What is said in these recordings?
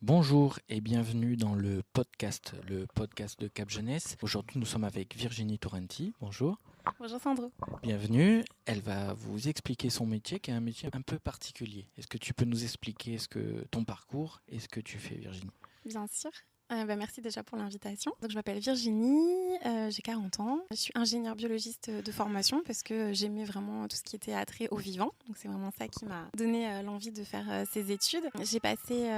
Bonjour et bienvenue dans le podcast de Cap Jeunesse. Aujourd'hui, nous sommes avec Virginie Torrenti. Bonjour. Bonjour Sandro. Bienvenue. Elle va vous expliquer son métier, qui est un métier un peu particulier. Est-ce que tu peux nous expliquer ton parcours et ce que tu fais, Virginie ? Bien sûr. Merci déjà pour l'invitation. Donc, je m'appelle Virginie, j'ai 40 ans. Je suis ingénieure biologiste de formation parce que j'aimais vraiment tout ce qui était attrait au vivant. Donc c'est vraiment ça qui m'a donné l'envie de faire ces études. J'ai passé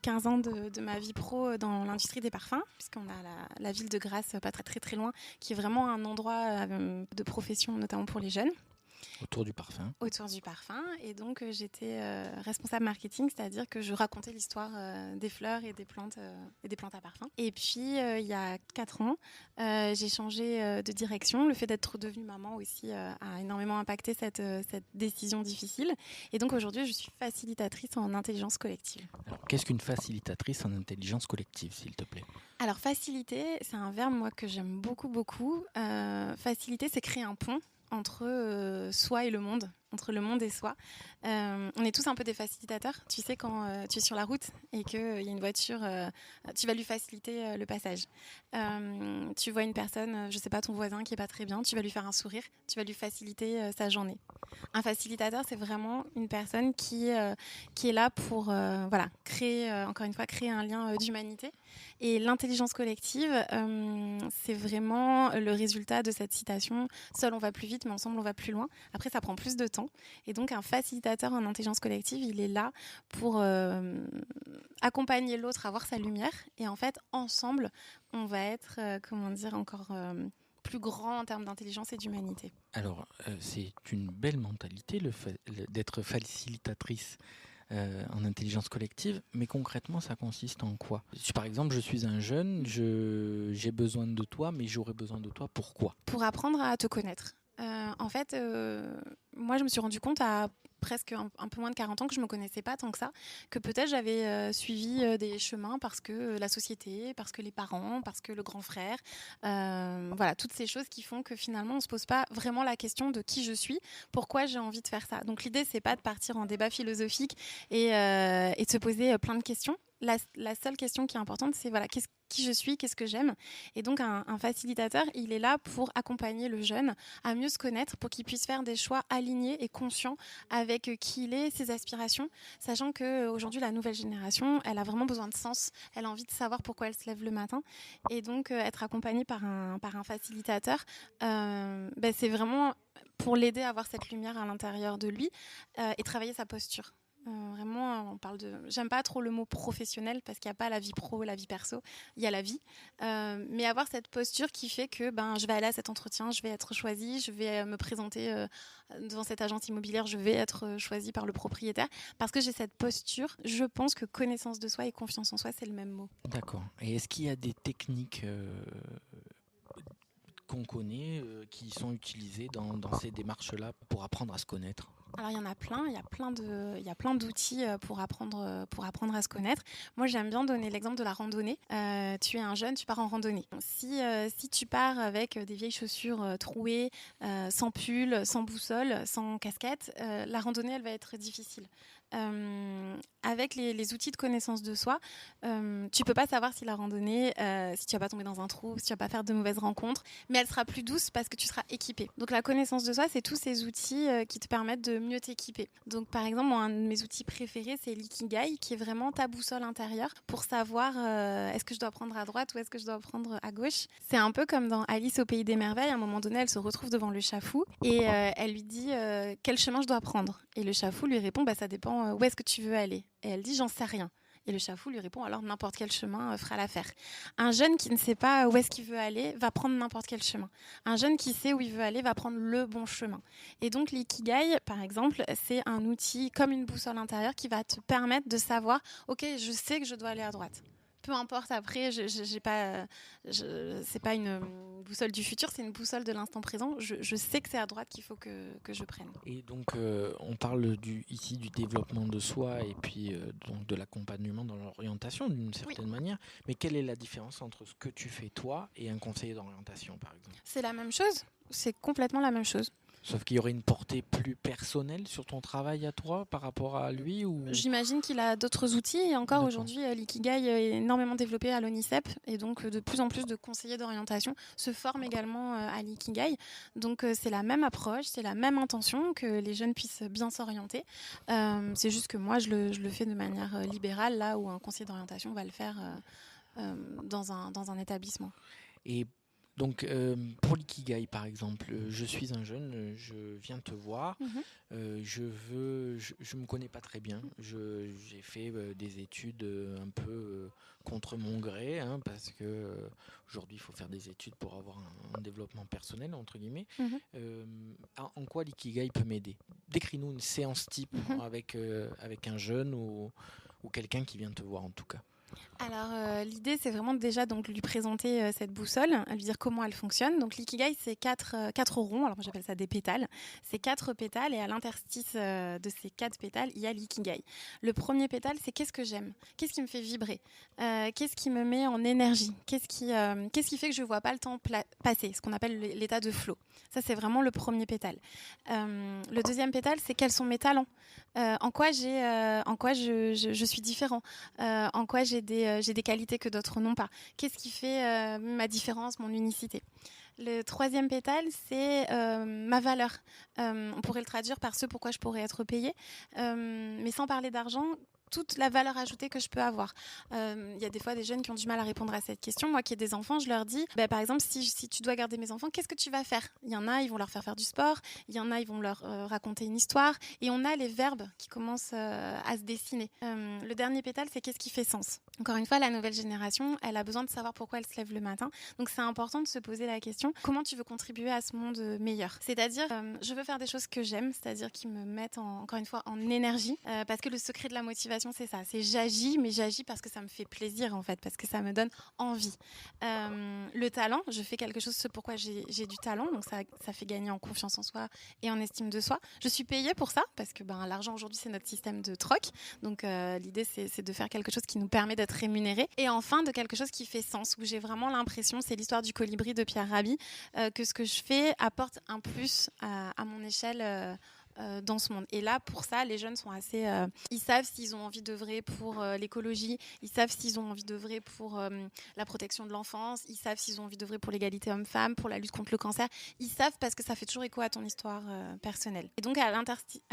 15 ans de ma vie pro dans l'industrie des parfums, puisqu'on a la ville de Grasse, pas très loin, qui est vraiment un endroit de profession, notamment pour les jeunes. Autour du parfum. Autour du parfum. Et donc, j'étais responsable marketing, c'est-à-dire que je racontais l'histoire des fleurs et des plantes à parfum. Et puis, il y a 4 ans, j'ai changé de direction. Le fait d'être devenue maman aussi a énormément impacté cette décision difficile. Et donc, aujourd'hui, je suis facilitatrice en intelligence collective. Alors, qu'est-ce qu'une facilitatrice en intelligence collective, s'il te plaît ? Alors, faciliter, c'est un verbe, moi, que j'aime beaucoup. Faciliter, c'est créer un pont entre soi et le monde, entre le monde et soi. On est tous un peu des facilitateurs. Tu sais, quand tu es sur la route et qu'il y a une voiture, tu vas lui faciliter le passage. Tu vois une personne, je sais pas, ton voisin qui est pas très bien, tu vas lui faire un sourire, tu vas lui faciliter sa journée. Un facilitateur, c'est vraiment une personne qui est là pour créer, encore une fois, créer un lien d'humanité. Et l'intelligence collective, c'est vraiment le résultat de cette citation « Seul on va plus vite, mais ensemble on va plus loin ». Après, ça prend plus de temps. Et donc, un facilitateur en intelligence collective, il est là pour accompagner l'autre à voir sa lumière. Et en fait, ensemble, on va être, encore plus grand en termes d'intelligence et d'humanité. Alors, c'est une belle mentalité d'être facilitatrice en intelligence collective, mais concrètement, ça consiste en quoi ? Si, par exemple, je suis un jeune, j'ai besoin de toi, mais j'aurais besoin de toi, pourquoi ? Pour apprendre à te connaître. Moi, je me suis rendu compte à presque un peu moins de 40 ans que je ne me connaissais pas tant que ça, que peut-être j'avais suivi des chemins parce que la société, parce que les parents, parce que le grand frère, toutes ces choses qui font que finalement on ne se pose pas vraiment la question de qui je suis, pourquoi j'ai envie de faire ça. Donc l'idée, c'est pas de partir en débat philosophique et de se poser plein de questions. La seule question qui est importante, c'est qui je suis, qu'est-ce que j'aime. Et donc, un facilitateur, il est là pour accompagner le jeune à mieux se connaître, pour qu'il puisse faire des choix alignés et conscients avec qui il est, ses aspirations, sachant qu'aujourd'hui, la nouvelle génération, elle a vraiment besoin de sens. Elle a envie de savoir pourquoi elle se lève le matin. Et donc, être accompagnée par un facilitateur, c'est vraiment pour l'aider à avoir cette lumière à l'intérieur de lui et travailler sa posture. Vraiment, j'aime pas trop le mot professionnel parce qu'il n'y a pas la vie pro, la vie perso, il y a la vie. Mais avoir cette posture qui fait que je vais aller à cet entretien, je vais être choisie, je vais me présenter devant cette agence immobilière, je vais être choisie par le propriétaire. Parce que j'ai cette posture, je pense que connaissance de soi et confiance en soi, c'est le même mot. D'accord. Et est-ce qu'il y a des techniques qu'on connaît, qui sont utilisées dans ces démarches-là pour apprendre à se connaître ? Alors il y en a plein, il y a plein d'outils pour apprendre à se connaître. Moi j'aime bien donner l'exemple de la randonnée. Tu es un jeune, tu pars en randonnée. Si tu pars avec des vieilles chaussures trouées, sans pull, sans boussole, sans casquette, la randonnée elle va être difficile. Avec les outils de connaissance de soi, tu peux pas savoir si la randonnée, si tu vas pas tomber dans un trou, si tu vas pas faire de mauvaises rencontres, mais elle sera plus douce parce que tu seras équipé. Donc la connaissance de soi, c'est tous ces outils qui te permettent de mieux t'équiper. Donc par exemple, moi, un de mes outils préférés, c'est l'ikigai, qui est vraiment ta boussole intérieure pour savoir est-ce que je dois prendre à droite ou est-ce que je dois prendre à gauche. C'est un peu comme dans Alice au pays des merveilles. À un moment donné, elle se retrouve devant le chafou et elle lui dit quel chemin je dois prendre. Et le chafou lui répond ça dépend où est-ce que tu veux aller. Et elle dit j'en sais rien. Et le chafou lui répond alors n'importe quel chemin fera l'affaire. Un jeune qui ne sait pas où est-ce qu'il veut aller va prendre n'importe quel chemin. Un jeune qui sait où il veut aller va prendre le bon chemin. Et donc l'ikigai, par exemple, c'est un outil comme une boussole intérieure qui va te permettre de savoir ok, je sais que je dois aller à droite. Peu importe après, c'est pas une boussole du futur, c'est une boussole de l'instant présent. Je sais que c'est à droite qu'il faut que je prenne. Et donc, on parle ici du développement de soi et puis donc de l'accompagnement dans l'orientation d'une certaine manière. Mais quelle est la différence entre ce que tu fais toi et un conseiller d'orientation, par exemple ? C'est la même chose, c'est complètement la même chose. Sauf qu'il y aurait une portée plus personnelle sur ton travail à toi par rapport à lui ou... J'imagine qu'il a d'autres outils. Et encore aujourd'hui, l'ikigai est énormément développé à l'ONICEP. Et donc, de plus en plus de conseillers d'orientation se forment également à l'ikigai. Donc, c'est la même approche, c'est la même intention que les jeunes puissent bien s'orienter. C'est juste que moi, je le fais de manière libérale, là où un conseiller d'orientation va le faire dans un établissement. Et donc, pour l'ikigai, par exemple, je suis un jeune, je viens te voir, je me connais pas très bien, j'ai fait des études un peu contre mon gré, hein, parce que aujourd'hui, il faut faire des études pour avoir un développement personnel, entre guillemets. En quoi l'ikigai peut m'aider? Décris-nous une séance type avec un jeune ou quelqu'un qui vient te voir, en tout cas. Alors, l'idée, c'est vraiment déjà donc, lui présenter cette boussole, lui dire comment elle fonctionne. Donc, l'ikigai, c'est quatre ronds. Alors, moi, j'appelle ça des pétales. C'est 4 pétales et à l'interstice de ces 4 pétales, il y a l'ikigai. Le premier pétale, c'est qu'est-ce que j'aime? Qu'est-ce qui me fait vibrer? Qu'est-ce qui me met en énergie? Qu'est-ce qui fait que je ne vois pas le temps passer? Ce qu'on appelle l'état de flow. Ça, c'est vraiment le premier pétale. Le deuxième pétale, c'est quels sont mes talents? En quoi je suis différent? En quoi j'ai des qualités que d'autres n'ont pas? Qu'est-ce qui fait ma différence, mon unicité? Le troisième pétale, c'est ma valeur. On pourrait le traduire par ce pourquoi je pourrais être payée, mais sans parler d'argent, toute la valeur ajoutée que je peux avoir. Y a des fois des jeunes qui ont du mal à répondre à cette question. Moi qui ai des enfants, je leur dis, par exemple, si tu dois garder mes enfants, qu'est-ce que tu vas faire? Il y en a, ils vont leur faire du sport. Il y en a, ils vont leur raconter une histoire. Et on a les verbes qui commencent à se dessiner. Le dernier pétale, c'est qu'est-ce qui fait sens? Encore une fois, la nouvelle génération, elle a besoin de savoir pourquoi elle se lève le matin. Donc c'est important de se poser la question, comment tu veux contribuer à ce monde meilleur? C'est-à-dire, je veux faire des choses que j'aime, c'est-à-dire qui me mettent encore une fois en énergie. Parce que le secret de la motivation, c'est ça, c'est j'agis, mais j'agis parce que ça me fait plaisir en fait, parce que ça me donne envie. Le talent, je fais quelque chose, ce pourquoi j'ai du talent, donc ça fait gagner en confiance en soi et en estime de soi. Je suis payée pour ça, parce que l'argent aujourd'hui c'est notre système de troc, donc l'idée c'est de faire quelque chose qui nous permet d'être rémunéré. Et enfin de quelque chose qui fait sens, où j'ai vraiment l'impression, c'est l'histoire du colibri de Pierre Rabhi, que ce que je fais apporte un plus à mon échelle dans ce monde. Et là, pour ça, les jeunes sont assez... ils savent s'ils ont envie d'œuvrer pour l'écologie, ils savent s'ils ont envie d'œuvrer pour la protection de l'enfance, ils savent s'ils ont envie d'œuvrer pour l'égalité homme-femme, pour la lutte contre le cancer. Ils savent parce que ça fait toujours écho à ton histoire personnelle. Et donc, à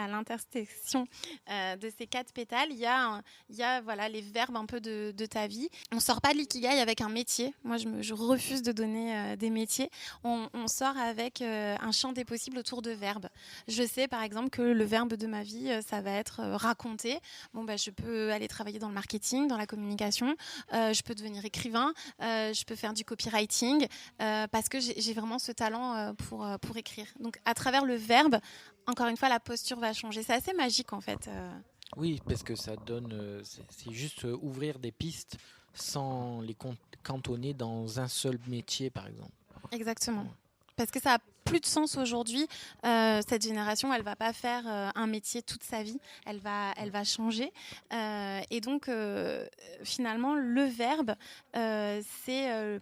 l'intersection de ces 4 pétales, il y a voilà, les verbes un peu de ta vie. On ne sort pas de l'ikigai avec un métier. Moi, je refuse de donner des métiers. On sort avec un champ des possibles autour de verbes. Je sais, par exemple, que le verbe de ma vie, ça va être raconter. Je peux aller travailler dans le marketing, dans la communication. Je peux devenir écrivain. Je peux faire du copywriting parce que j'ai vraiment ce talent pour écrire. Donc, à travers le verbe, encore une fois, la posture va changer. C'est assez magique, en fait. Oui, parce que ça donne... c'est juste ouvrir des pistes sans les cantonner dans un seul métier, par exemple. Exactement. Parce que ça a plus de sens aujourd'hui. Cette génération, elle va pas faire un métier toute sa vie. Elle va changer. Et donc, finalement, le verbe, c'est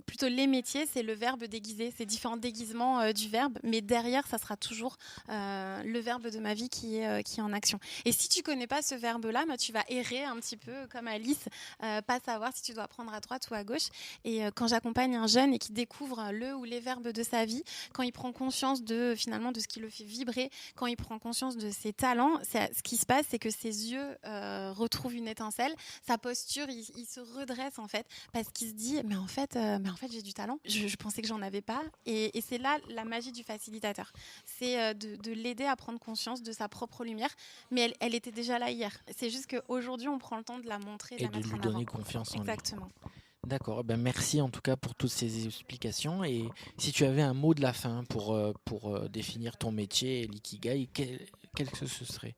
plutôt les métiers, c'est le verbe déguisé. C'est différents déguisements du verbe, mais derrière, ça sera toujours le verbe de ma vie qui est en action. Et si tu connais pas ce verbe-là, tu vas errer un petit peu comme Alice, pas savoir si tu dois prendre à droite ou à gauche. Et quand j'accompagne un jeune et qui découvre le ou les verbes de sa vie, quand il prend conscience de ce qui le fait vibrer, quand il prend conscience de ses talents, ce qui se passe, c'est que ses yeux retrouvent une étincelle, sa posture, il se redresse en fait, parce qu'il se dit mais en fait j'ai du talent, je pensais que j'en avais pas, et c'est là la magie du facilitateur, c'est de l'aider à prendre conscience de sa propre lumière, mais elle était déjà là hier, c'est juste qu'aujourd'hui on prend le temps de la montrer, et de lui donner confiance en lui. Exactement. D'accord, merci en tout cas pour toutes ces explications. Et si tu avais un mot de la fin pour définir ton métier et l'ikigai, quel que ce serait?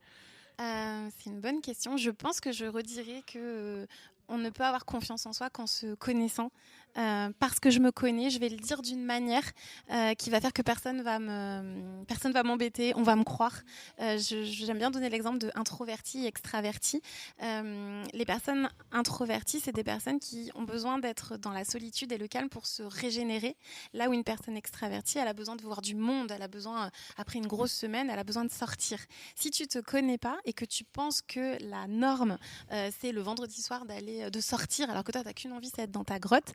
C'est une bonne question. Je pense que je redirais que on ne peut avoir confiance en soi qu'en se connaissant. Parce que je me connais, je vais le dire d'une manière qui va faire que personne va m'embêter, on va me croire. J'aime bien donner l'exemple de introverti et extraverti. Les personnes introverties, c'est des personnes qui ont besoin d'être dans la solitude et le calme pour se régénérer. Là où une personne extravertie, elle a besoin de voir du monde, elle a besoin, après une grosse semaine, elle a besoin de sortir. Si tu te connais pas et que tu penses que la norme, c'est le vendredi soir de sortir, alors que toi, t'as qu'une envie, c'est d'être dans ta grotte,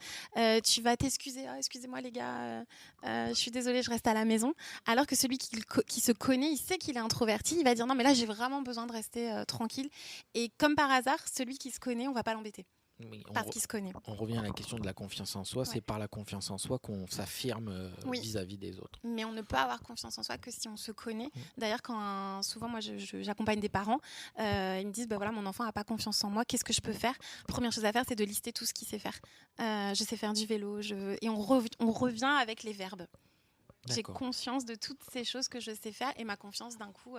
tu vas t'excuser, excusez-moi les gars, je suis désolée, je reste à la maison. Alors que celui qui se connaît, il sait qu'il est introverti, il va dire non mais là j'ai vraiment besoin de rester tranquille. Et comme par hasard, celui qui se connaît, on va pas l'embêter. Oui, Parce qu'il se connaît. On revient à la question de la confiance en soi. C'est par la confiance en soi qu'on s'affirme vis-à-vis des autres. Mais on ne peut avoir confiance en soi que si on se connaît. D'ailleurs, souvent, moi, j'accompagne des parents. Ils me disent, voilà, mon enfant n'a pas confiance en moi. Qu'est-ce que je peux faire ? Première chose à faire, c'est de lister tout ce qu'il sait faire. Je sais faire du vélo. Et on revient avec les verbes. J'ai conscience de toutes ces choses que je sais faire. Et ma confiance, d'un coup...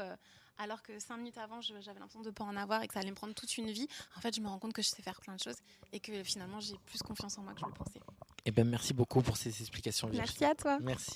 alors que 5 minutes avant, j'avais l'impression de ne pas en avoir et que ça allait me prendre toute une vie. En fait, je me rends compte que je sais faire plein de choses et que finalement, j'ai plus confiance en moi que je le pensais. Merci beaucoup pour ces explications, Virginie. Merci à toi. Merci.